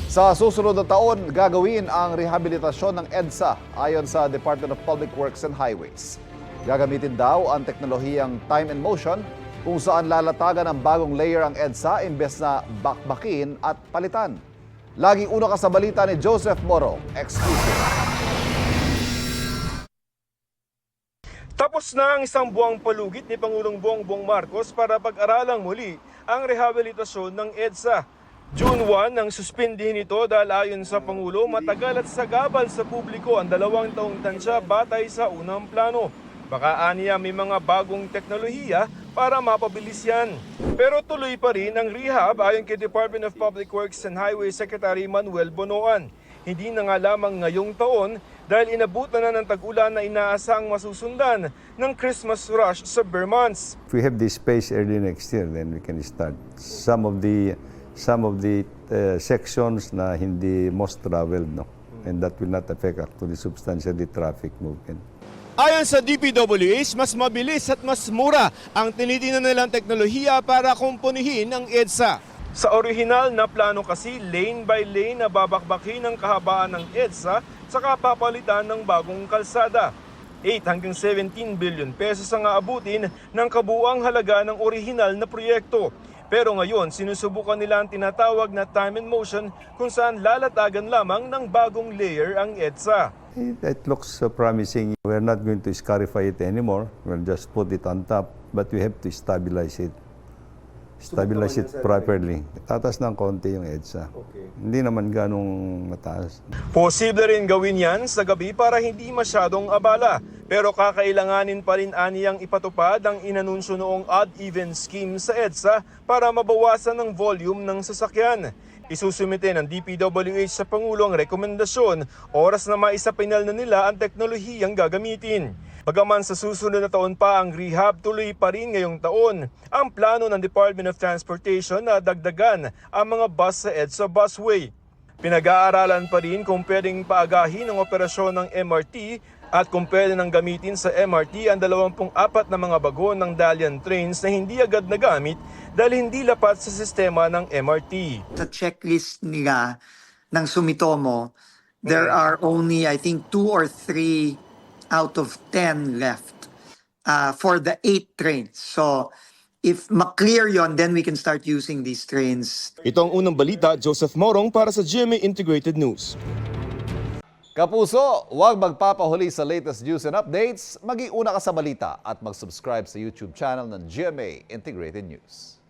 Sa susunod na taon, gagawin ang rehabilitasyon ng EDSA ayon sa Department of Public Works and Highways. Gagamitin daw ang teknolohiyang time and motion kung saan lalatagan ng bagong layer ang EDSA imbes na bakbakin at palitan. Laging una ka sa balita ni Joseph Moro, exclusive. Tapos na ang isang buwang palugit ni Pangulong Bongbong Marcos para pag-aralang muli ang rehabilitasyon ng EDSA. June 1 nang suspindihin ito dahil ayon sa Pangulo, matagal at sagabal sa publiko ang 2 taong tansya batay sa unang plano. Baka aniya may mga bagong teknolohiya para mapabilis yan. Pero tuloy pa rin ang rehab ayon kay Department of Public Works and Highways Secretary Manuel Bonoan. Hindi na nga lamang ngayong taon dahil inabutan na ng tag-ulan na inaasang masusundan ng Christmas rush sa bare months. If we have this space early next year, then we can start some of the sections na hindi most traveled, no? And that will not affect actually substantially traffic movement. Ayon sa DPWH, mas mabilis at mas mura ang tinitingnan nilang teknolohiya para kumpunihin ang EDSA. Sa orihinal na plano kasi, lane by lane na babakbakin ang kahabaan ng EDSA saka papalitan ng bagong kalsada. 8 hanggang 17 billion pesos ang aabutin ng kabuuang halaga ng orihinal na proyekto. Pero ngayon, sinusubukan nila ang tinatawag na time and motion kung saan lalatagan lamang ng bagong layer ang EDSA. It looks promising. We're not going to scarify it anymore. We'll just put it on top, but we have to stabilize it. Stabilize it properly. Tatas ng konti yung EDSA. Hindi naman ganong mataas. Posible rin gawin yan sa gabi para hindi masyadong abala. Pero kakailanganin pa rin aniyang ipatupad ang inanunsyo noong odd-even scheme sa EDSA para mabawasan ng volume ng sasakyan. Isusumite ng DPWH sa Pangulo ang rekomendasyon, oras na maisapinal na nila ang teknolohiyang gagamitin. Bagaman sa susunod na taon pa ang rehab, tuloy pa rin ngayong taon ang plano ng Department of Transportation na dagdagan ang mga bus sa EDSA busway. Pinag-aaralan pa rin kung pwedeng paagahin ang operasyon ng MRT at kung pwede nang gamitin sa MRT ang 24 na mga bago ng Dalian trains na hindi agad nagamit dahil hindi lapat sa sistema ng MRT. Sa checklist nila ng Sumitomo, there are only, I think, 2 or 3 out of 10 left for the 8 trains. So, if maklear yon, then we can start using these trains. Ito ang unang balita, Joseph Morong para sa GMA Integrated News. Kapuso, huwag magpapahuli sa latest news and updates. Maging una ka sa balita at mag-subscribe sa YouTube channel ng GMA Integrated News.